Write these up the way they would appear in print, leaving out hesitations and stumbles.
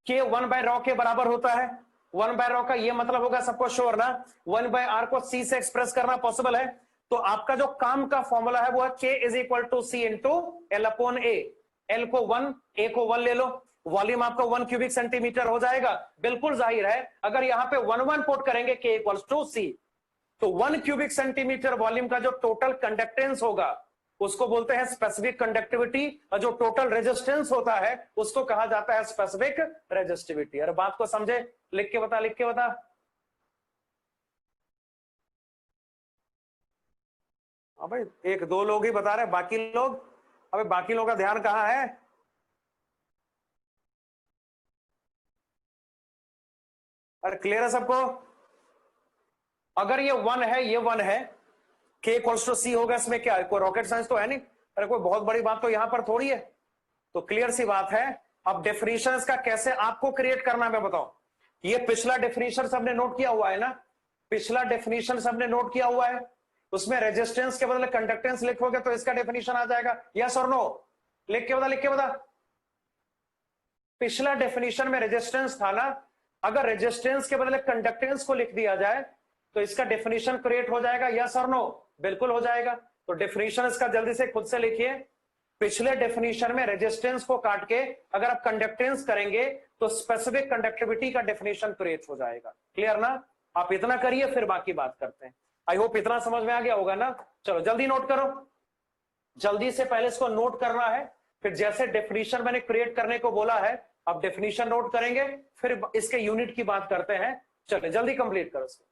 के 1/ρ के बराबर होता है। 1/ρ का ये मतलब होगा, सबको श्योर ना, 1/r को c से एक्सप्रेस करना पॉसिबल है। तो आपका जो काम का फॉर्मूला है वो है k is equal to C into L upon A. L को 1, ए को 1 ले लो, वॉल्यूम आपका 1 क्यूबिक सेंटीमीटर हो जाएगा। बिल्कुल जाहिर है अगर यहां पे 1 पुट करेंगे k इक्वल्स टू सी, तो 1 क्यूबिक सेंटीमीटर वॉल्यूम का जो टोटल कंडक्टेंस होगा उसको बोलते हैं स्पेसिफिक कंडक्टिविटी, और जो टोटल रेजिस्टेंस होता है उसको कहा जाता है स्पेसिफिक रेजिस्टिविटी। अरे बात को समझे, लिख के बता, लिख के बता। अबे एक दो लोग ही बता रहे, बाकी लोग, अबे बाकी लोगों का ध्यान कहां है? अरे क्लियर है सबको? अगर ये 1 है, ये 1 है, के इक्वल्स टू सी होगा, इसमें क्या है, कोई रॉकेट साइंस तो है नहीं। अरे कोई बहुत बड़ी बात तो यहां पर थोड़ी है। तो क्लियर सी बात है। अब डेफिनेशन का कैसे आपको क्रिएट करना है मैं बताऊं। ये पिछला डेफिनेशन सबने नोट किया हुआ है ना, पिछला डेफिनेशन सबने नोट किया हुआ है। उसमें रेजिस्टेंस के बदले कंडक्टेंस लिखोगे तो इसका डेफिनेशन आ जाएगा, यस और नो? लिख के बता, लिख के बता। पिछला डेफिनेशन में रेजिस्टेंस था ना, अगर रेजिस्टेंस के बदले कंडक्टेंस को लिख दिया जाए तो इसका डेफिनेशन क्रिएट हो जाएगा, यस और नो? बिल्कुल हो जाएगा। तो डेफिनेशन इसका जल्दी से खुद से लिखिए। पिछले डेफिनेशन में रेजिस्टेंस को काट के अगर आप कंडक्टेंस करेंगे तो स्पेसिफिक कंडक्टिविटी का डेफिनेशन क्रिएट हो जाएगा। क्लियर ना? आप इतना करिए फिर बाकी बात करते हैं। आई होप इतना समझ में आ गया होगा ना। चलो जल्दी नोट करो, जल्दी से पहले इसको नोट करना है, फिर जैसे डेफिनेशन मैंने क्रिएट करने को बोला है, अब डेफिनेशन नोट करेंगे, फिर इसके यूनिट की बात करते हैं। चलो जल्दी कंप्लीट करो इसको।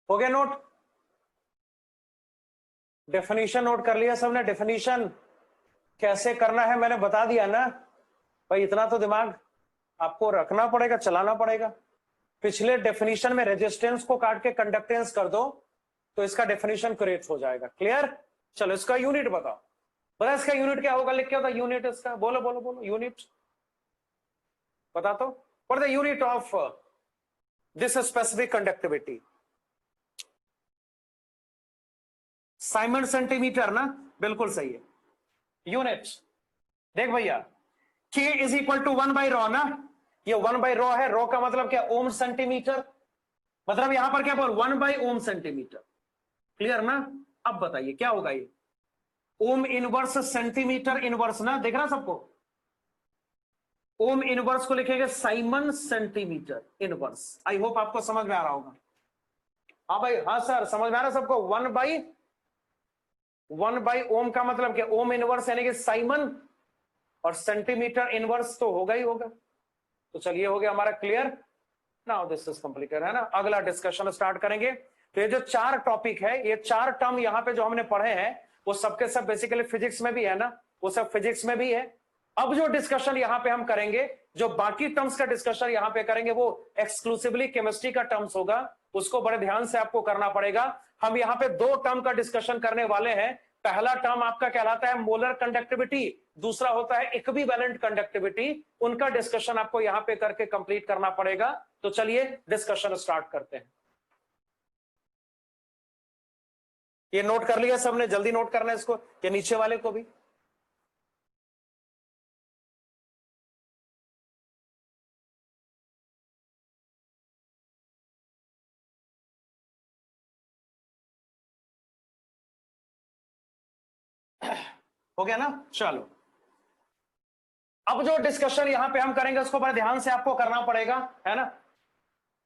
हो गया नोट? डेफिनेशन नोट कर लिया सबने? डेफिनेशन कैसे करना है मैंने बता दिया ना भाई, इतना तो दिमाग आपको रखना पड़ेगा, चलाना पड़ेगा। पिछले डेफिनेशन में रेजिस्टेंस को काट के कंडक्टेंस कर दो तो इसका डेफिनेशन क्रिएट हो जाएगा। क्लियर? चलो इसका यूनिट बताओ, बता इसका यूनिट क्या होगा, लिख के बता यूनिट इसका, बोलो बोलो बोलो यूनिट बता। तो what the unit of this specific conductivity? Symonds centimetre ना, बिल्कुल सही है। यूनिट देख भैया, K इज इक्वल टू 1/ρ ना, ये 1/ρ है, ρ का मतलब क्या, ओम सेंटीमीटर, मतलब यहां पर क्या बोल, 1/ओम सेंटीमीटर। क्लियर ना? अब बताइए क्या होगा ये, ओम इनवर्स सेंटीमीटर इनवर्स ना, देख रहा सबको? ओम इनवर्स को लिखेंगे Simon centimetre inverse. I hope आपको समझ में आ रहा होगा। हाँ भाई, हाँ सर समझ में आ रहा है सबको? 1/ओम का मतलब क्या, ओम इनवर्स यानी कि साइमन, और सेंटीमीटर इनवर्स तो होगा ही होगा। तो चलिए हो गया हमारा clear. Now this is completed, है ना। अगला डिस्कशन स्टार्ट करेंगे। तो ये जो 4 टॉपिक है, ये 4 टर्म यहाँ पे जो हमने पढ़े हैं वो सबके सब बेसिकली फिजिक्स में भी है ना, वो सब फिजिक्स में भी है। अब जो डिस्कशन यहाँ पे हम करेंगे, जो बाकी टर्म्स का डिस्कशन यहाँ पे करेंगे, वो एक्सक्लूसिवली केमिस्ट्री का टर्म्स होगा। उसको बड़े ध्यान से आपको करना पड़ेगा। हम यहाँ पे 2 टर्म का डिस्कशन करने वाले हैं। पहला टर्म आपका कहलाता है मोलर कंडक्टिविटी, दूसरा होता है इक्विवेलेंट कंडक्टिविटी। उनका डिस्कशन आपको यहाँ पे करके कंप्लीट करना पड़ेगा। तो चलिए डिस्कशन स्टार्ट करते हैं। ये नोट कर लिया सबने? जल्दी नोट करना है इसको, ये नीचे वाले को भी। हो गया ना? चलो, अब जो डिस्कशन यहां पे हम करेंगे उसको बड़े ध्यान से आपको करना पड़ेगा, है ना।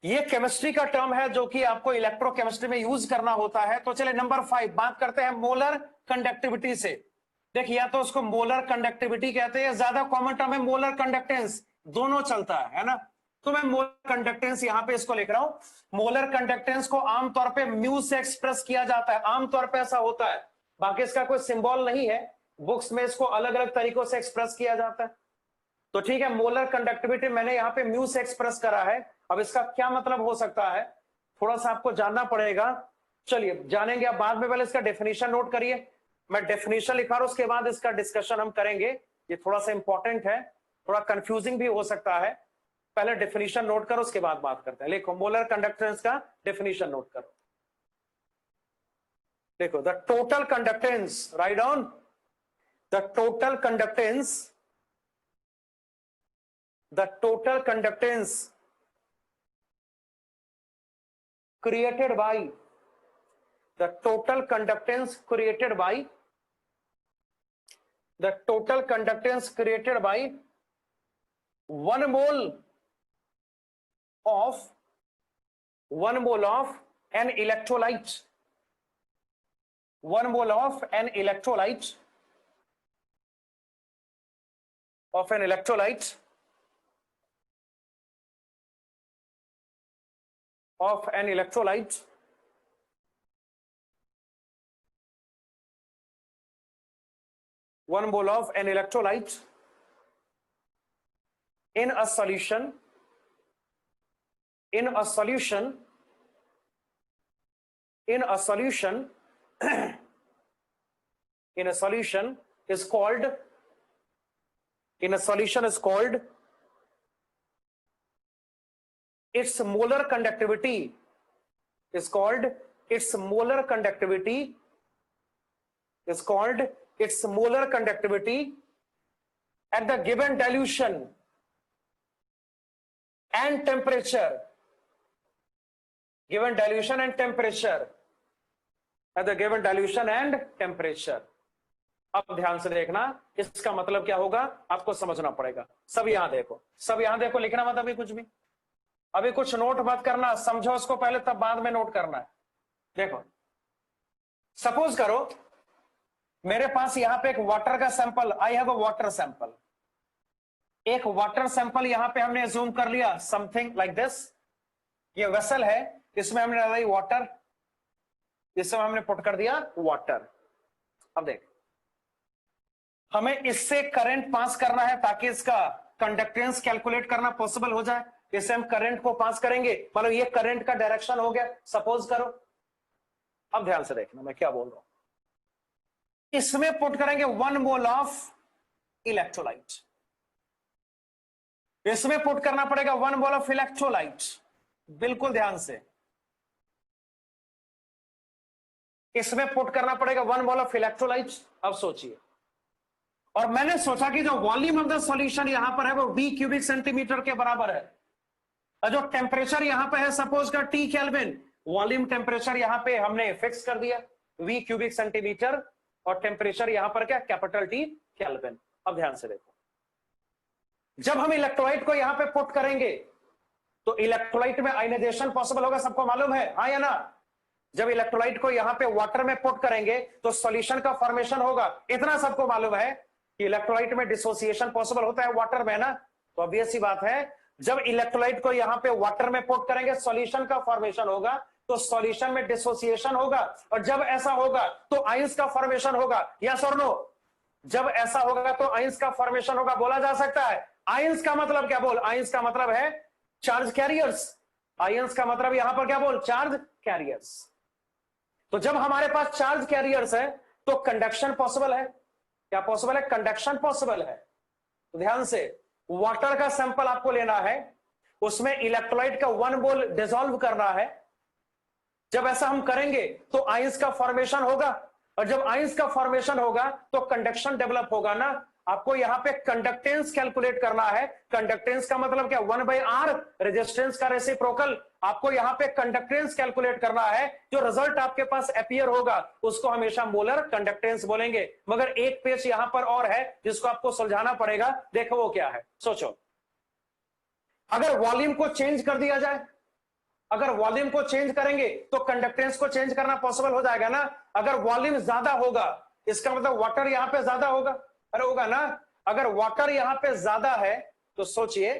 ये केमिस्ट्री का टर्म है जो कि आपको इलेक्ट्रोकेमिस्ट्री में यूज करना होता है। तो चलिए नंबर 5 बात करते हैं मोलर कंडक्टिविटी से। देखिए, या तो उसको मोलर कंडक्टिविटी कहते हैं, ज्यादा कॉमन टर्म है मोलर कंडक्टेंस, दोनों चलता है ना। तो मैं मोलर कंडक्टेंस यहां पे इसको लिख रहा हूं। मोलर कंडक्टेंस को आमतौर पे म्यू से एक्सप्रेस किया जाता है, आमतौर पे ऐसा होता है, बाकी इसका कोई सिंबल नहीं है। बुक्स में इसको अलग अलग तरीकों से एक्सप्रेस किया जाता है। तो ठीक है, मोलर कंडक्टिविटी मैंने यहाँ पे म्यू से एक्सप्रेस करा है। अब इसका क्या मतलब हो सकता है, थोड़ा सा आपको जानना पड़ेगा। चलिए जानेंगे अब बाद में, पहले इसका डेफिनेशन नोट करिए। मैं डेफिनेशन लिखा रहा हूं, उसके बाद इसका डिस्कशन हम करेंगे। ये थोड़ा सा इंपॉर्टेंट है, थोड़ा कंफ्यूजिंग भी हो सकता है। पहले डेफिनेशन नोट करो, उसके बाद बात करते हैं। लिखो मोलर कंडक्टेंस का डेफिनेशन नोट करो। देखो, the total conductance, write down, the total conductance, the total conductance created by the total conductance created by the total conductance created by 1 mole of 1 mole of an electrolyte, 1 mole of an electrolyte, of an electrolyte of an electrolyte one mole of an electrolyte in a solution in a solution in a solution in a solution is called in a solution is called its molar conductivity is called its molar conductivity is called its molar conductivity at the given dilution and temperature, given dilution and temperature, at the given dilution and temperature। अब ध्यान से देखना, इसका मतलब क्या होगा आपको समझना पड़ेगा। सब यहां देखो, सब यहां देखो, लिखना मत अभी कुछ भी, अभी कुछ नोट मत करना, समझो उसको पहले तब बाद में नोट करना है। देखो, सपोज करो मेरे पास यहां पे एक वाटर का sample, I have a water sample, एक वाटर सैंपल यहां पे हमने अज्यूम कर लिया, समथिंग लाइक दिस। ये वेसल है, इसमें हमने डाला वाटर, इसमें हमने पुट कर दिया वाटर। अब देख, हमें इससे करंट पास करना है ताकि इसका कंडक्टेंस कैलकुलेट करना पॉसिबल हो जाए। इससे हम करंट को पास करेंगे, मतलब ये करंट का डायरेक्शन हो गया, सपोज करो। अब ध्यान से देखना मैं क्या बोल रहा हूं। इसमें पुट करेंगे 1 मोल ऑफ इलेक्ट्रोलाइट, इसमें पुट करना पड़ेगा 1 मोल ऑफ इलेक्ट्रोलाइट, बिल्कुल ध्यान से, इसमें पुट करना पड़ेगा 1 मोल ऑफ इलेक्ट्रोलाइट। अब सोचिए, और मैंने सोचा कि जो वॉल्यूम ऑफ द सॉल्यूशन यहां पर है वो V क्यूबिक सेंटीमीटर के बराबर है, और जो टेम्परेचर यहां पे है सपोज का T केल्विन, वॉल्यूम टेम्परेचर यहां पे हमने फिक्स कर दिया V क्यूबिक सेंटीमीटर, और टेम्परेचर यहां पर क्या, कैपिटल T केल्विन। अब ध्यान से देखो, जब हम इलेक्ट्रोलाइट को यहां पे पुट करेंगे तो इलेक्ट्रोलाइट में आयनाइजेशन पॉसिबल होगा, सबको मालूम है, हाँ या ना। जब इलेक्ट्रोलाइट को यहां पे वाटर में पुट करेंगे तो सॉल्यूशन का फॉर्मेशन होगा, इतना सबको मालूम है कि इलेक्ट्रोलाइट में डिसोसिएशन पॉसिबल होता है वाटर में ना। तो ऑब्वियस सी बात है, जब इलेक्ट्रोलाइट को यहां पे वाटर में पुट करेंगे सॉल्यूशन का फॉर्मेशन होगा, तो सॉल्यूशन में डिसोसिएशन होगा, और जब ऐसा होगा तो आइंस का फॉर्मेशन होगा। यस और नो? जब ऐसा होगा तो आइंस का फॉर्मेशन होगा, बोला जा सकता है। आइंस का मतलब क्या बोल? आइंस का मतलब है चार्ज कैरियर्स। आइंस का मतलब यहां पर क्या बोल? Charge carriers. तो जब हमारे पास चार्ज कैरियर्स है तो कंडक्शन पॉसिबल है। क्या पॉसिबल है? कंडक्शन पॉसिबल है। तो ध्यान से, वाटर का सैंपल आपको लेना है, उसमें इलेक्ट्रोलाइट का 1 मोल डिसॉल्व करना है। जब ऐसा हम करेंगे तो आइंस का फॉर्मेशन होगा, और जब आइंस का फॉर्मेशन होगा तो कंडक्शन डेवलप होगा ना। आपको यहां पे कंडक्टेंस कैलकुलेट करना है। कंडक्टेंस का मतलब क्या? 1/r, रेजिस्टेंस का रेसिप्रोकल। आपको यहां पे कंडक्टेंस कैलकुलेट करना है। जो रिजल्ट आपके पास अपीयर होगा उसको हमेशा मोलर कंडक्टेंस बोलेंगे। मगर एक पेज यहां पर और है जिसको आपको सुलझाना पड़ेगा। देखो वो क्या है, सोचो। अगर वॉल्यूम को चेंज कर दिया जाए, अगर वॉल्यूम को चेंज करेंगे तो कंडक्टेंस को चेंज करना पॉसिबल हो जाएगा ना। अगर वॉल्यूम ज्यादा होगा, इसका मतलब वाटर यहां पे ज्यादा होगा। अरे होगा ना। अगर वाटर यहां पे ज्यादा है तो सोचिए,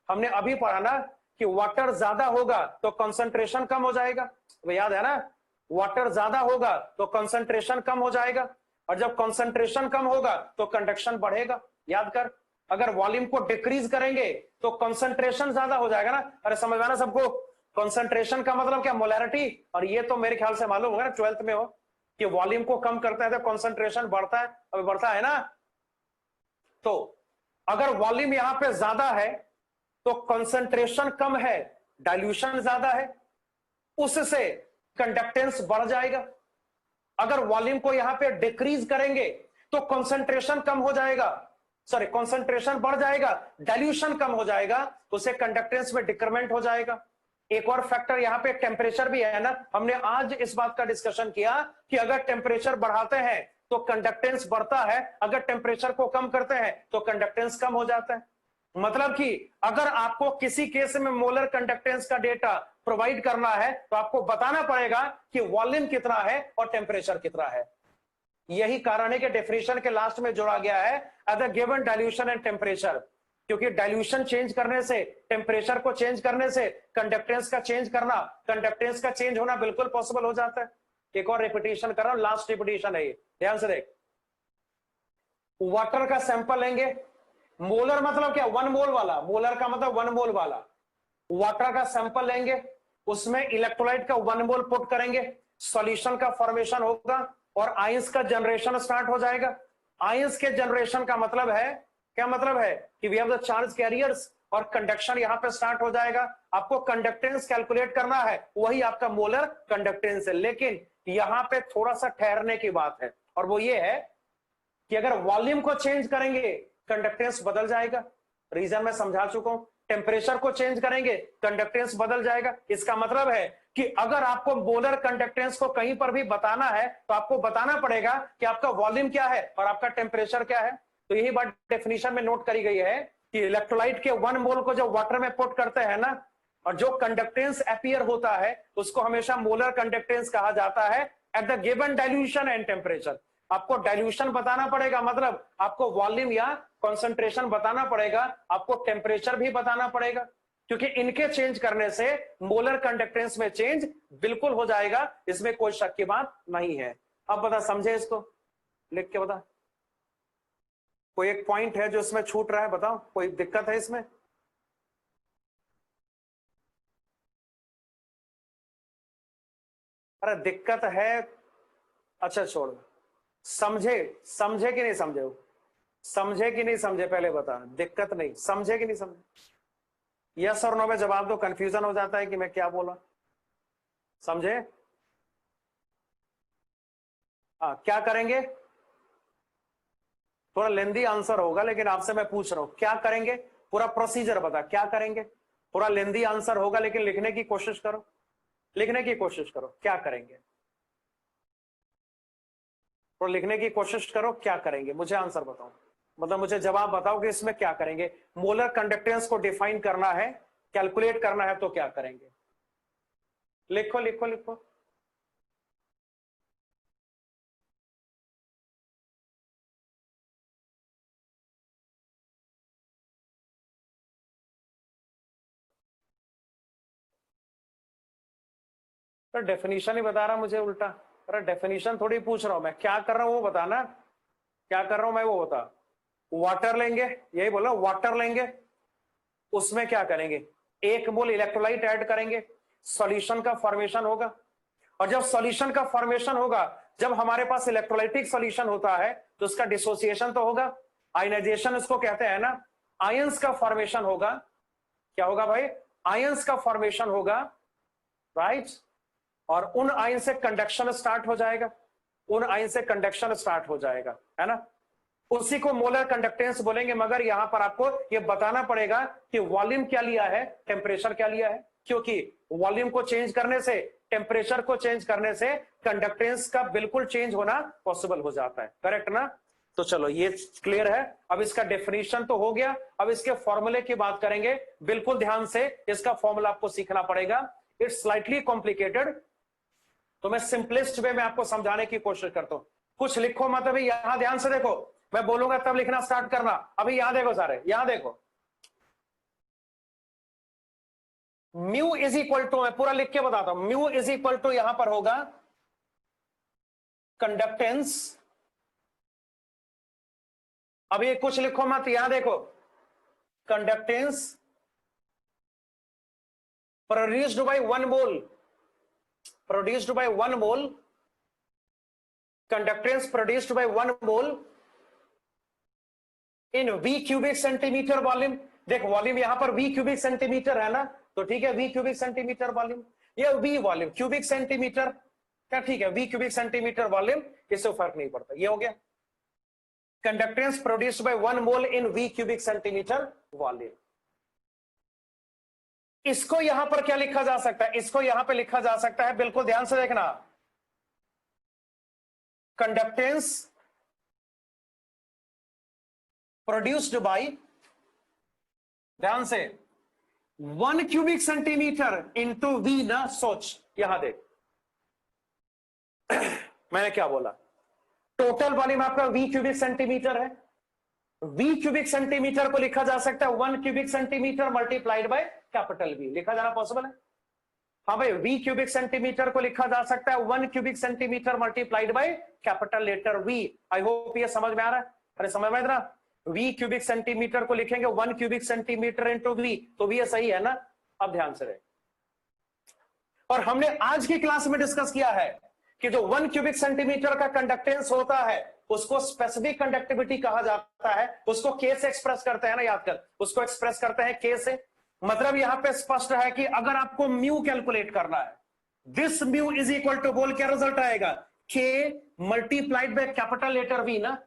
हमने अभी पढ़ा ना कि वाटर ज्यादा होगा तो कंसंट्रेशन कम हो जाएगा। तो याद है ना, वाटर ज्यादा होगा तो कंसंट्रेशन कम हो जाएगा, और जब कंसंट्रेशन कम होगा तो कंडक्शन बढ़ेगा। याद कर, अगर वॉल्यूम को डिक्रीज करेंगे तो कंसंट्रेशन ज्यादा हो जाएगा ना। अरे समझ में आना सबको? कंसंट्रेशन का मतलब क्या? मोलैरिटी। और ये तो मेरे ख्याल से मालूम होगा ना, 12th में हो, कि वॉल्यूम को कम करता है तो कंसंट्रेशन बढ़ता है। अभी बढ़ता है ना। तो अगर वॉल्यूम यहां पे ज्यादा है तो कंसंट्रेशन कम है, डाइल्यूशन ज्यादा है, उससे कंडक्टेंस बढ़ जाएगा। अगर वॉल्यूम को यहां पे डिक्रीज करेंगे तो कंसंट्रेशन कम हो जाएगा, सॉरी कंसंट्रेशन बढ़ जाएगा, डाइल्यूशन कम हो जाएगा, उससे कंडक्टेंस में डिक्रीमेंट हो जाएगा। एक और फैक्टर यहां पे टेम्परेचर भी है ना। हमने आज इस बात का डिस्कशन किया कि अगर टेम्परेचर बढ़ाते हैं तो कंडक्टेंस बढ़ता है, अगर टेम्परेचर को कम करते हैं तो कंडक्टेंस कम हो जाता है। मतलब कि अगर आपको किसी केस में मोलर कंडक्टेंस का डेटा प्रोवाइड करना है तो आपको बताना पड़ेगा कि वॉल्यूम कितना है और टेम्परेचर कितना है। यही कारण है कि डेफिनेशन के लास्ट में जोड़ा गया है at the given dilution and temperature, क्योंकि डाइल्यूशन चेंज करने से, टेम्परेचर को चेंज करने से कंडक्टेंस का चेंज करना, कंडक्टेंस का चेंज होना बिल्कुल पॉसिबल हो जाता है। एक और रिपीटेशन कर रहा हूं, लास्ट रिपीटेशन है ये, ध्यान से देख। वाटर का सैंपल लेंगे, मोलर मतलब क्या? 1 मोल वाला, मोलर का मतलब 1 मोल वाला। वाटर का सैंपल लेंगे, उसमें इलेक्ट्रोलाइट का 1 मोल पुट करेंगे, सॉल्यूशन का फॉर्मेशन होगा और आइंस का जनरेशन स्टार्ट हो जाएगा। आइंस के जनरेशन का मतलब है, क्या मतलब है? कि we have the charge carriers, और कंडक्शन यहां पे स्टार्ट हो जाएगा। आपको कंडक्टेंस कैलकुलेट करना है, वही आपका मोलर कंडक्टेंस है। लेकिन यहां पे थोड़ा सा ठहरने की बात है, और वो ये है कि अगर वॉल्यूम को चेंज करेंगे कंडक्टेंस बदल जाएगा। रीजन मैं समझा चुका हूं। टेम्परेचर को चेंज करेंगे कंडक्टेंस बदल जाएगा। इसका मतलब है कि अगर आपको मोलर कंडक्टेंस को कहीं पर भी बताना है तो आपको बताना पड़ेगा कि आपका वॉल्यूम क्या है और आपका टेम्परेचर क्या है। तो यही बात डेफिनेशन में नोट करी गई है कि इलेक्ट्रोलाइट के 1 मोल को जब वाटर में पुट करते हैं ना, और जो कंडक्टेंस अपीयर होता है उसको हमेशा मोलर कंडक्टेंस कहा जाता है at the given dilution and temperature. आपको डाइल्यूशन बताना पड़ेगा, मतलब आपको वॉल्यूम या कंसंट्रेशन बताना पड़ेगा, आपको टेम्परेचर भी बताना पड़ेगा, क्योंकि इनके चेंज करने से मोलर कंडक्टेंस में चेंज बिल्कुल हो जाएगा, इसमें कोई शक की बात नहीं है। अब बता, समझे इसको? लिख के बता। कोई एक पॉइंट है जो इसमें छूट रहा है? बताओ, कोई दिक्कत है इसमें? अरे दिक्कत है? अच्छा छोड़। समझे? समझे कि नहीं समझे? समझे कि नहीं समझे पहले बता। दिक्कत नहीं, समझे कि नहीं समझे? यस और नो में जवाब दो, कंफ्यूजन हो जाता है कि मैं क्या बोला। समझे? हाँ, क्या करेंगे? थोड़ा लेंदी आंसर होगा, लेकिन आपसे मैं पूछ रहा हूं क्या करेंगे। पूरा प्रोसीजर बता, क्या करेंगे। थोड़ा लेंदी आंसर होगा, लेकिन लिखने की कोशिश करो, लिखने की कोशिश करो, क्या करेंगे। तो लिखने की कोशिश करो, क्या करेंगे, मुझे आंसर बताओ। मतलब मुझे जवाब बताओ कि इसमें क्या करेंगे। मोलर कंडक्टेंस को डिफाइन करना है, कैलकुलेट करना है, तो क्या करेंगे। लिखो लिखो लिखो। तो डेफिनेशन ही बता रहा मुझे उल्टा। अरे डेफिनेशन थोड़ी पूछ रहा हूं मैं, क्या कर रहा हूं वो बताना, क्या कर रहा हूं मैं वो बता। वाटर लेंगे, यही बोला, वाटर लेंगे, उसमें क्या करेंगे, 1 मोल इलेक्ट्रोलाइट ऐड करेंगे, सॉल्यूशन का फॉर्मेशन होगा। और जब सॉल्यूशन का फॉर्मेशन होगा, जब हमारे पास इलेक्ट्रोलाइटिक सॉल्यूशन होता है तो उसका डिसोसिएशन तो होगा, आयनाइजेशन उसको कहते हैं ना, आयंस का फॉर्मेशन होगा। क्या होगा भाई, आयंस का फॉर्मेशन होगा, राइट। और उन आयन से कंडक्शन स्टार्ट हो जाएगा, उन आयन से कंडक्शन स्टार्ट हो जाएगा, है ना, उसी को मोलर कंडक्टेंस बोलेंगे। मगर यहां पर आपको यह बताना पड़ेगा कि वॉल्यूम क्या लिया है, टेम्परेचर क्या लिया है, क्योंकि वॉल्यूम को चेंज करने से, टेम्परेचर को चेंज करने से कंडक्टेंस का बिल्कुल चेंज होना पॉसिबल हो जाता है, करेक्ट ना। तो चलो ये क्लियर है। अब इसका डेफिनेशन तो हो गया, अब इसके फॉर्मूले की बात करेंगे। बिल्कुल ध्यान से इसका फॉर्मूला आपको सीखना पड़ेगा, इट्स स्लाइटली कॉम्प्लिकेटेड, तो मैं सिंपलेस्ट वे में आपको समझाने की कोशिश करता हूं। कुछ लिखो मत, अभी यहां ध्यान से देखो, मैं बोलूंगा तब लिखना स्टार्ट करना। अभी यहां देखो सारे, यहां देखो, म्यू इज इक्वल टू, मैं पूरा लिख के बताता हूं, म्यू इज इक्वल टू यहां पर होगा कंडक्टेंस। अभी कुछ लिखो मत, यहां देखो, conductance produced by 1 mole, produced by 1 mole, conductance produced by 1 mole in V cubic centimetre volume. देख वॉल्यूम यहां पर V क्यूबिक सेंटीमीटर है ना, तो ठीक है, V क्यूबिक सेंटीमीटर वॉल्यूम, ये V वॉल्यूम क्यूबिक सेंटीमीटर, क्या ठीक है, V क्यूबिक सेंटीमीटर वॉल्यूम, इससे फर्क नहीं पड़ता, ये हो गया conductance produced by 1 mole in V cubic centimetre volume. इसको यहां पर क्या लिखा जा सकता है, इसको यहां पर लिखा जा सकता है, बिल्कुल ध्यान से देखना, कंडक्टेंस प्रोड्यूस्ड बाय, ध्यान से, 1 क्यूबिक सेंटीमीटर इंटू V ना, सोच यहां देख मैंने क्या बोला, टोटल वॉल्यूम आपका V क्यूबिक सेंटीमीटर है, V क्यूबिक सेंटीमीटर को लिखा जा सकता है 1 cubic centimetre multiplied by capital V, लिखा जाना पॉसिबल है। हाँ भाई, V क्यूबिक सेंटीमीटर को लिखा जा सकता है 1 cubic centimetre multiplied by capital letter V। I hope ये समझ में आ रहा है, अरे समझ में आ रहा, V क्यूबिक सेंटीमीटर को लिखेंगे 1 क्यूबिक सेंटीमीटर इंटू V, तो V सही है ना। अब ध्यान से रहे, और हमने आज की क्लास में डिस्कस किया है कि जो 1 क्यूबिक सेंटीमीटर का कंडक्टेंस होता है उसको स्पेसिफिक कंडक्टिविटी कहा जाता है, उसको K से एक्सप्रेस करते हैं ना, याद कर, उसको एक्सप्रेस करते हैं K से। मतलब यहां पे स्पष्ट है कि अगर आपको म्यू कैलकुलेट करना है, this mu is equal to, बोल क्या रिजल्ट आएगा, K multiplied by capital letter V ना।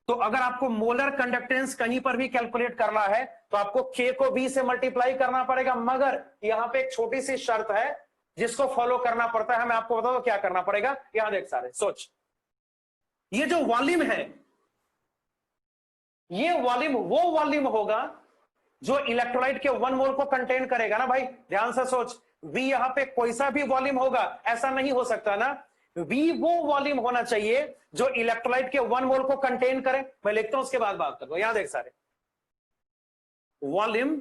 तो अगर आपको मोलर कंडक्टेंस कहीं पर भी कैलकुलेट करना है तो आपको K को V से मल्टीप्लाई करना पड़ेगा, मगर यहां पे एक छोटी सी शर्त है जिसको फॉलो करना पड़ता है, मैं आपको बताऊं क्या करना पड़ेगा। यहां देख सारे, सोच, ये जो वॉल्यूम है, ये वॉल्यूम वो वॉल्यूम होगा जो इलेक्ट्रोलाइट के 1 मोल को कंटेन करेगा ना भाई, ध्यान से सोच, V यहां पे कोई सा भी वॉल्यूम होगा, ऐसा नहीं हो सकता ना, V वो वॉल्यूम होना चाहिए जो इलेक्ट्रोलाइट के 1 मोल को कंटेन करे। मैं लिखता हूं उसके बाद बात करूंगा, यहां देख सारे, volume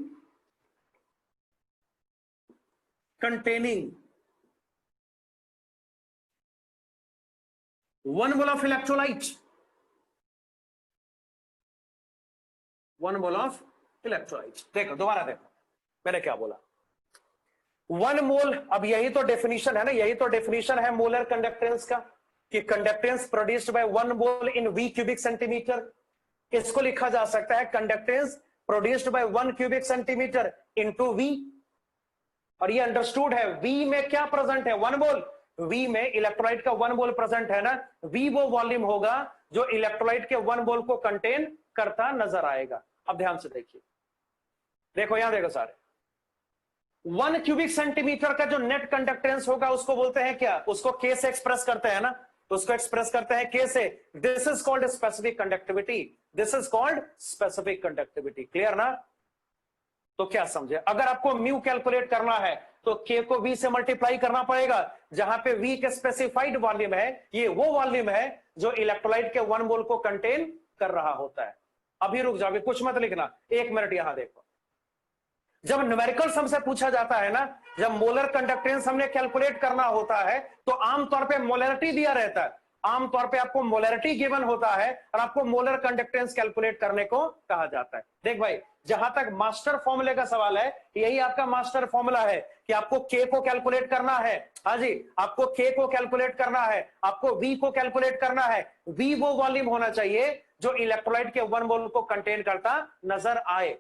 containing 1 mole of electrolyte, 1 mole of electrolyte. देखो दोबारा देखो मैंने क्या बोला, 1 मोल, अब यही तो डेफिनेशन है ना, यही तो डेफिनेशन है मोलर कंडक्टेंस का, कि conductance produced by 1 mole in V cubic centimetre. इसको लिखा जा सकता है conductance produced by 1 cubic centimetre into V। और ये अंडरस्टूड है, V में क्या प्रेजेंट है, 1 मोल, V में इलेक्ट्रोलाइट का 1 मोल प्रेजेंट है ना, V वो वॉल्यूम होगा जो इलेक्ट्रोलाइट के 1 मोल को कंटेन करता नजर आएगा। अब ध्यान से देखिए, देखो यहां देखो सारे, 1 क्यूबिक सेंटीमीटर का जो नेट कंडक्टेंस होगा उसको बोलते हैं क्या, उसको K से एक्सप्रेस करते हैं ना, उसको एक्सप्रेस करते हैं K से, this is called specific conductivity, this is called specific conductivity, clear ना। तो क्या समझे, अगर आपको म्यू कैलकुलेट करना है तो K को V से मल्टीप्लाई करना पड़ेगा, जहां पे V के स्पेसिफाइड वॉल्यूम है, ये वो वॉल्यूम है जो इलेक्ट्रोलाइट के 1 मोल को कंटेन कर रहा होता है। अभी रुक जाओ, कुछ मत लिखना, 1 मिनट यहां देखो, जब न्यूमेरिकल्स हमसे पूछा जाता है ना, जब मोलर कंडक्टेंस हमने कैलकुलेट करना होता है तो आमतौर पे मोलरिटी दिया रहता है, आमतौर पे आपको मोलरिटी गिवन होता है और आपको मोलर कंडक्टेंस कैलकुलेट करने को कहा जाता है। देख भाई, जहां तक मास्टर फॉर्मूले का सवाल है, यही आपका मास्टर फॉर्मूला है कि आपको के को कैलकुलेट करना है। हाँ जी, आपको के को कैलकुलेट करना है, आपको वी को कैलकुलेट करना है। वी वो वॉल्यूम होना चाहिए जो इलेक्ट्रोलाइट के 1 मोल को कंटेन करता नजर आए।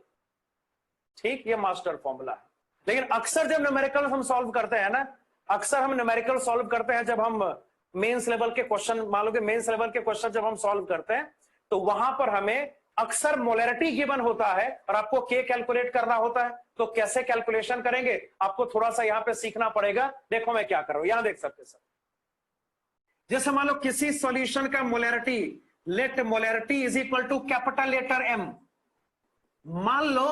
ठीक, ये मास्टर फॉर्मूला है। लेकिन अक्सर जब न्यूमेरिकल हम सॉल्व करते हैं ना, अक्सर हम न्यूमेरिकल सॉल्व करते हैं जब हम मेंस लेवल के क्वेश्चन, मान लो कि मेंस लेवल के क्वेश्चन जब हम सॉल्व करते हैं तो वहां पर हमें अक्सर मोलरिटी गिवन होता है और आपको के कैलकुलेट करना होता है। तो कैसे कैलकुलेशन करेंगे, आपको थोड़ा सा यहां पे सीखना पड़ेगा। देखो मैं क्या कर रहा हूं, यहां देख सकते सर, जैसे मान लो किसी सॉल्यूशन का molarity, let molarity is equal to capital letter M. मान लो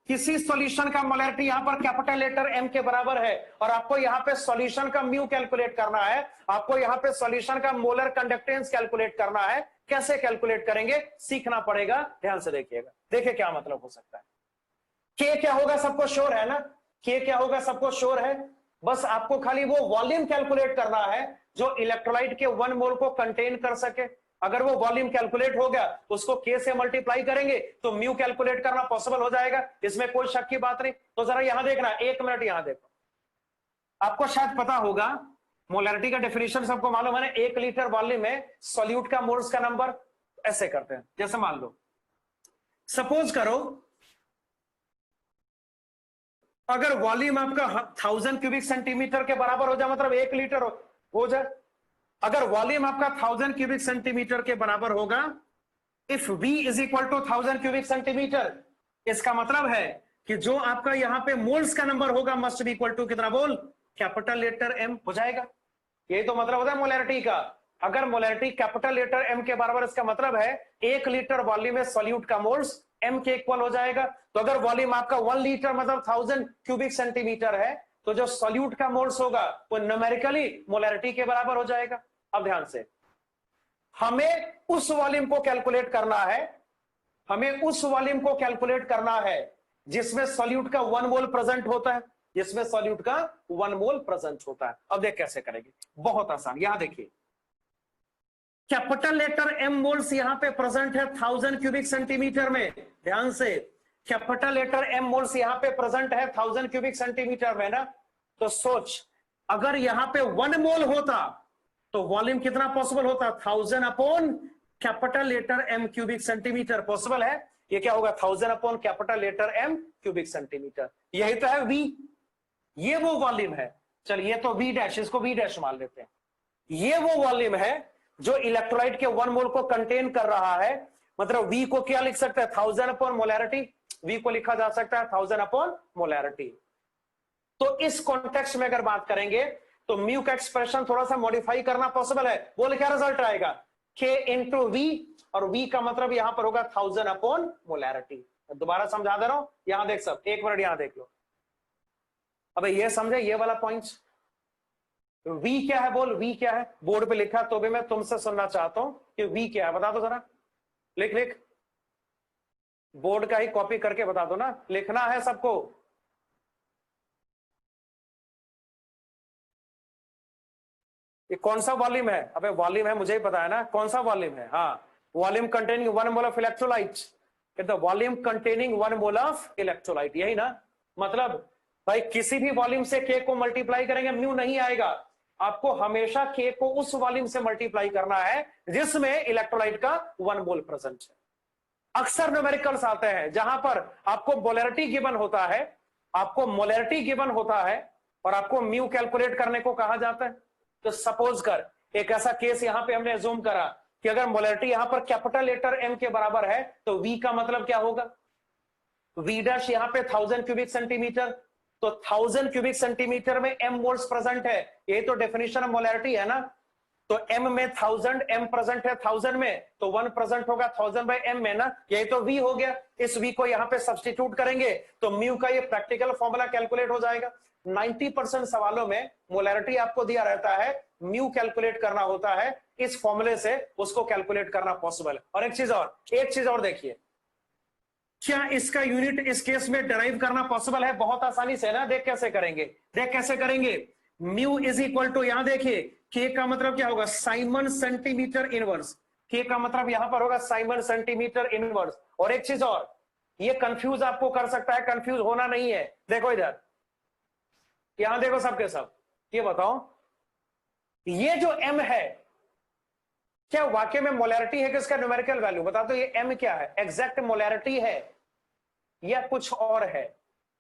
किसी सॉल्यूशन का मोलरिटी यहां पर कैपिटल लेटर एम के बराबर है और आपको यहां पे सॉल्यूशन का म्यू कैलकुलेट करना है, आपको यहां पे सॉल्यूशन का मोलर कंडक्टेंस कैलकुलेट करना है। कैसे कैलकुलेट करेंगे, सीखना पड़ेगा, ध्यान से देखिएगा। देखिए क्या मतलब हो सकता है। के क्या होगा सबको श्योर है ना, के क्या होगा सबको श्योर है। बस आपको खाली वो वॉल्यूम कैलकुलेट करना है जो इलेक्ट्रोलाइट के 1 मोल को कंटेन कर सके। अगर वो वॉल्यूम कैलकुलेट हो गया तो उसको के से मल्टीप्लाई करेंगे तो म्यू कैलकुलेट करना पॉसिबल हो जाएगा, इसमें कोई शक की बात नहीं। तो जरा यहां देखना, 1 मिनट यहां देखो। आपको शायद पता होगा मोलरिटी का डेफिनेशन सबको मालूम है ना, 1 लीटर वॉल्यूम में सॉल्यूट का मोल्स का नंबर ऐसे करते हैं। जैसे मान लो, सपोज करो अगर वॉल्यूम आपका 1000 क्यूबिक सेंटीमीटर के बराबर हो जाए, मतलब 1 लीटर हो जाए। अगर वॉल्यूम आपका 1000 क्यूबिक सेंटीमीटर के बराबर होगा, if V is equal to 1000 cubic centimetre, इसका मतलब है कि जो आपका यहां पे मोल्स का नंबर होगा मस्ट बी इक्वल टू कितना बोल, कैपिटल लेटर M हो जाएगा। यही तो मतलब होता है मोलरिटी का। अगर मोलरिटी कैपिटल लेटर M के बराबर, इसका मतलब है 1 लीटर वॉल्यूम में सॉल्यूट का मोल्स M के इक्वल हो जाएगा। तो अगर वॉल्यूम आपका 1 लीटर मतलब 1000 क्यूबिक सेंटीमीटर है, तो जो सॉल्यूट का मोल्स होगा वो न्यूमेरिकली मोलरिटी के बराबर हो जाएगा। अब ध्यान से, हमें उस वॉल्यूम को कैलकुलेट करना है, हमें उस वॉल्यूम को कैलकुलेट करना है जिसमें सॉल्यूट का 1 मोल प्रेजेंट होता है, जिसमें सॉल्यूट का 1 मोल प्रेजेंट होता है। अब देख कैसे करेंगे, बहुत आसान। यहां देखिए, कैपिटल लेटर M मोल्स यहां पे प्रेजेंट है 1000 क्यूबिक सेंटीमीटर में। ध्यान से, कैपिटल लेटर M मोल्स यहां पे प्रेजेंट है 1000 क्यूबिक सेंटीमीटर में ना। तो सोच, अगर यहां पे 1 मोल होता तो वॉल्यूम कितना पॉसिबल होता, 1000 upon capital letter M cubic centimetre possible है। ये क्या होगा, 1000 upon capital letter M cubic centimetre. यही तो है V, ये वो वॉल्यूम है। चलिए ये तो V डैश, इसको V डैश मान लेते हैं। ये वो वॉल्यूम है जो इलेक्ट्रोलाइट के 1 मोल को कंटेन कर रहा है। मतलब V को क्या लिख सकते हैं, 1000 अपॉन मोलैरिटी। V को लिखा जा सकता है 1000 अपॉन मोलैरिटी। तो इस कॉन्टेक्स्ट में अगर बात करेंगे तो म्यू का एक्सप्रेशन थोड़ा सा मॉडिफाई करना पॉसिबल है। बोले क्या रिजल्ट आएगा, K इंटू V, और V का मतलब यहां पर होगा 1000 अपॉन मोलैरिटी। दोबारा समझा दे रहा हूं, यहां देख सब, 1 मिनट यहां देख लो। अब ये समझे ये वाला पॉइंट्स। V क्या है बोल, V क्या है, बोर्ड पे लिखा तो भी मैं तुमसे सुनना चाहता हूं कि V क्या है, बता दो जरा। लिख लिख, बोर्ड का ही कॉपी करके बता दो ना, लिखना है सबको। ये कौन सा वॉल्यूम है, अबे वॉल्यूम है मुझे ही पता है ना, कौन सा वॉल्यूम है। हाँ, volume containing 1 mole of electrolyte, volume containing 1 mole of electrolyte, यही ना। मतलब भाई किसी भी वॉल्यूम से के को मल्टीप्लाई करेंगे म्यू नहीं आएगा, आपको हमेशा के को उस वॉल्यूम से मल्टीप्लाई करना है जिसमें इलेक्ट्रोलाइट का 1 मोल प्रेजेंट है। अक्सर न्यूमेरिकल्स आते हैं जहां पर आपको मोलैरिटी गिवन होता है, आपको मोलैरिटी गिवन होता है और आपको म्यू कैलकुलेट करने को कहा जाता है। तो सपोज कर एक ऐसा केस यहां पे हमने अज्यूम करा कि अगर मोलैरिटी यहां पर कैपिटल लेटर M के बराबर है तो V का मतलब क्या होगा, V डैश यहां पे 1000 क्यूबिक सेंटीमीटर, तो 1000 क्यूबिक सेंटीमीटर में M मोल्स प्रेजेंट है, ये तो डेफिनेशन ऑफ मोलैरिटी है ना। तो M में 1000, M प्रेजेंट है 1000 में, तो 1 प्रेजेंट होगा 1000 बाय M में ना, यही तो V हो गया। इस V को यहां पे सब्स्टिट्यूट करेंगे तो म्यू का ये प्रैक्टिकल फॉर्मूला कैलकुलेट हो जाएगा। 90% सवालों में मोलैरिटी आपको दिया रहता है, म्यू कैलकुलेट करना होता है, इस फॉर्मूले से उसको कैलकुलेट करना पॉसिबल है। और एक चीज और देखिए, क्या इसका यूनिट इस केस में डिराइव करना पॉसिबल है? बहुत आसानी से ना, देख कैसे करेंगे, देख कैसे करेंगे। म्यू इज इक्वल टू, यहां देखिए के का मतलब क्या होगा, साइमन सेंटीमीटर इनवर्स। के का मतलब यहां पर होगा साइमन सेंटीमीटर इनवर्स। और एक चीज और, ये कंफ्यूज आपको कर सकता है, कंफ्यूज होना नहीं है। देखो इधर, यहां देखो सबके सब, ये बताओ ये जो m है, क्या वाकई में मोलैरिटी है कि इसका न्यूमेरिकल वैल्यू? बता दो ये m क्या है, एग्जैक्ट मोलैरिटी है या कुछ और है?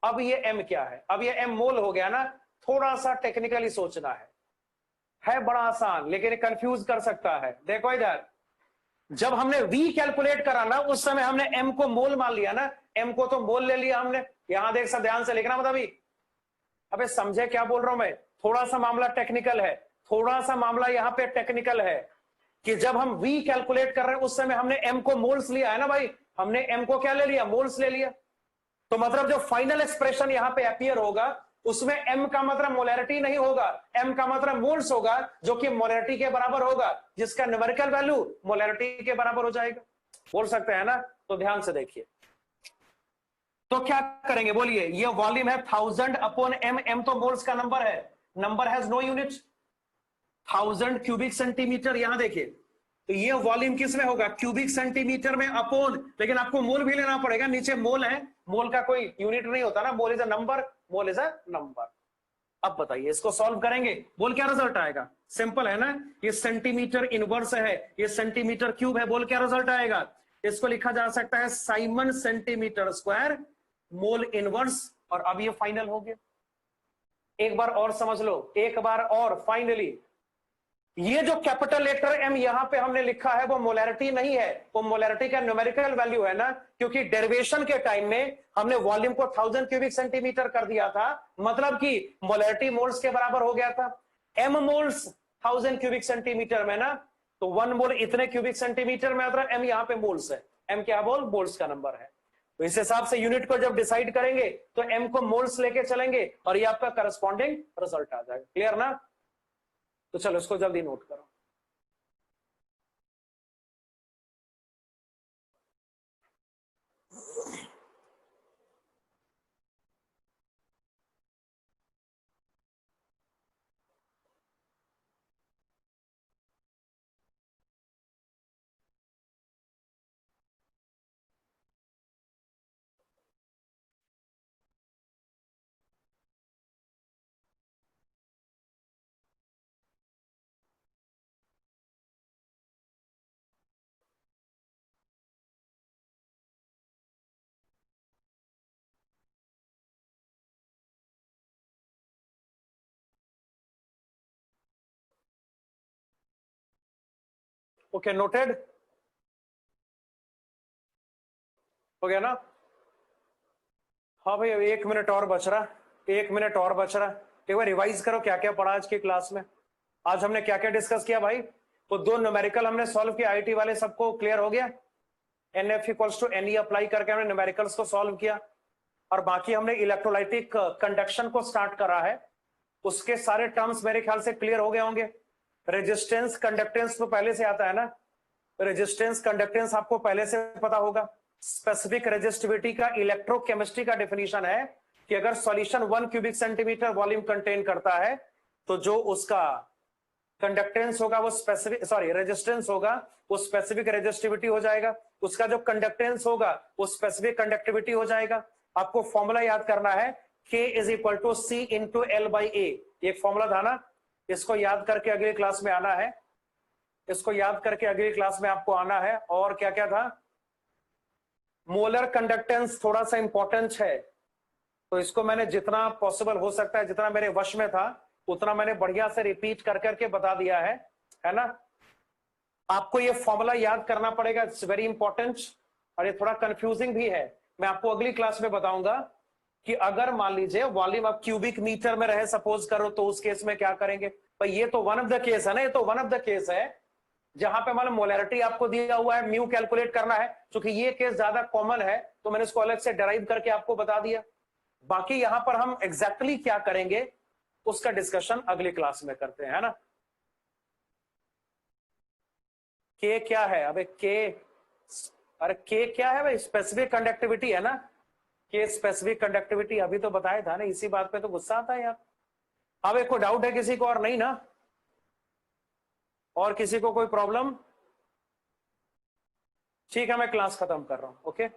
अब ये m क्या है? अब ये m मोल हो गया ना, थोड़ा सा टेक्निकली सोचना है बड़ा आसान, लेकिन कंफ्यूज कर सकता है। देखो इधर, जब हमने v कैलकुलेट करा ना, उस समय हमने m को मोल मान लिया ना, m को तो मोल ले लिया हमने। यहां देख सब ध्यान से लिखना, मतलब अबे समझे क्या बोल रहा हूं मैं? थोड़ा सा मामला टेक्निकल है, थोड़ा सा मामला यहां पे टेक्निकल है कि जब हम v कैलकुलेट कर रहे हैं उस समय हमने m को मोल्स लिया है ना भाई, हमने m को क्या ले लिया, मोल्स ले लिया। तो मतलब जो फाइनल एक्सप्रेशन यहां पे अपीयर होगा उसमें m का मतलब मोलैरिटी नहीं होगा, m का मतलब मोल्स होगा, जो कि मोलैरिटी के बराबर होगा, जिसका न्यूमेरिकल वैल्यू मोलैरिटी के बराबर हो जाएगा। बोल सकते हैं ना? तो ध्यान से देखिए, तो क्या करेंगे बोलिए। ये वॉल्यूम है 1000 अपॉन m, m तो मोल्स का नंबर है, number has no unit, 1000 cubic centimetre. यहां देखिए, तो ये वॉल्यूम किस में होगा, क्यूबिक सेंटीमीटर में अपॉन, लेकिन आपको मोल भी लेना पड़ेगा, नीचे मोल है, मोल का कोई यूनिट नहीं होता ना, mole is a number, mole is a number. अब बताइए इसको सॉल्व करेंगे, बोल क्या रिजल्ट आएगा? सिंपल है ना, ये सेंटीमीटर इनवर्स है, ये सेंटीमीटर क्यूब है, बोल क्या रिजल्ट आएगा? इसको लिखा जा सकता है Simon centimetre square mole inverse. और अब ये फाइनल हो गया। एक बार और समझ लो, एक बार और फाइनली, ये जो कैपिटल लेटर m यहां पे हमने लिखा है वो मोलैरिटी नहीं है, वो मोलैरिटी का न्यूमेरिकल वैल्यू है ना, क्योंकि डेरिवेशन के टाइम में हमने वॉल्यूम को 1000 क्यूबिक सेंटीमीटर कर दिया था, मतलब कि मोलैरिटी मोल्स के बराबर हो गया था। m मोल्स 1000 क्यूबिक सेंटीमीटर में ना, तो 1 मोल इतने क्यूबिक सेंटीमीटर में आता है, m यहां पे मोल्स है, m क्या बोल, मोल्स का नंबर है। तो इस हिसाब से यूनिट को जब डिसाइड करेंगे तो m को मोल्स लेके चलेंगे और ये आपका करस्पॉन्डिंग रिजल्ट आ जाएगा। क्लियर ना? तो चलो इसको जल्दी नोट करो। ओके, नोटेड हो गया ना? हाँ भाई, अभी 1 मिनट और बच रहा, 1 मिनट और बच रहा। एक बार रिवाइज करो क्या क्या पढ़ा आज की क्लास में। आज हमने क्या क्या डिस्कस किया भाई? वो 2 न्यूमेरिकल हमने सॉल्व किया, आईटी वाले सबको क्लियर हो गया। NF equals to NE apply करके हमने न्यूमेरिकल्स को सॉल्व किया, और बाकी हमने इलेक्ट्रोलाइटिक कंडक्शन को स्टार्ट करा है, उसके सारे टर्म्स मेरे ख्याल से क्लियर हो गए होंगे। रेजिस्टेंस कंडक्टेंस तो पहले से आता है ना, रेजिस्टेंस कंडक्टेंस आपको पहले से पता होगा। स्पेसिफिक रेजिस्टिविटी का इलेक्ट्रोकेमिस्ट्री का डेफिनेशन है कि अगर solution 1 cubic centimetre volume contain करता है तो जो उसका कंडक्टेंस होगा वो स्पेसिफिक, सॉरी रेजिस्टेंस होगा वो स्पेसिफिक रेजिस्टिविटी हो जाएगा, उसका जो कंडक्टेंस होगा वो स्पेसिफिक कंडक्टिविटी हो जाएगा। आपको फॉर्मूला याद करना है, K is equal to C into L by A, एक फॉर्मूला था ना, इसको याद करके अगली क्लास में आना है, इसको याद करके अगली क्लास में आपको आना है। और क्या क्या था? मोलर कंडक्टेंस थोड़ा सा इंपॉर्टेंट है, तो इसको मैंने जितना पॉसिबल हो सकता है, जितना मेरे वश में था उतना मैंने बढ़िया से रिपीट कर करके बता दिया है ना? आपको ये फॉर्मूला याद करना पड़ेगा, इट्स वेरी इंपॉर्टेंट, और ये थोड़ा कंफ्यूजिंग भी है। मैं आपको अगली क्लास में बताऊंगा कि अगर मान लीजिए वॉल्यूम अब क्यूबिक मीटर में रहे सपोज करो, तो उस केस में क्या करेंगे भाई। ये तो वन ऑफ द केस है ना, ये तो वन ऑफ द केस है जहां पे मतलब मोलैरिटी आपको दिया हुआ है, म्यू कैलकुलेट करना है। क्योंकि ये केस ज्यादा कॉमन है तो मैंने इसको अलग से डिराइव करके आपको बता दिया। बाकी यहां पर हम एग्जैक्टली क्या करेंगे उसका डिस्कशन अगली क्लास में करते हैं, है ना? के क्या है? अबे के, अरे के क्या है भाई, स्पेसिफिक कंडक्टिविटी है ना, के स्पेसिफिक कंडक्टिविटी अभी तो बताया था ना, इसी बात पे तो गुस्सा आता है यार। अब एक को डाउट है किसी को और नहीं ना, और किसी को कोई प्रॉब्लम? ठीक है मैं क्लास खत्म कर रहा हूं, ओके।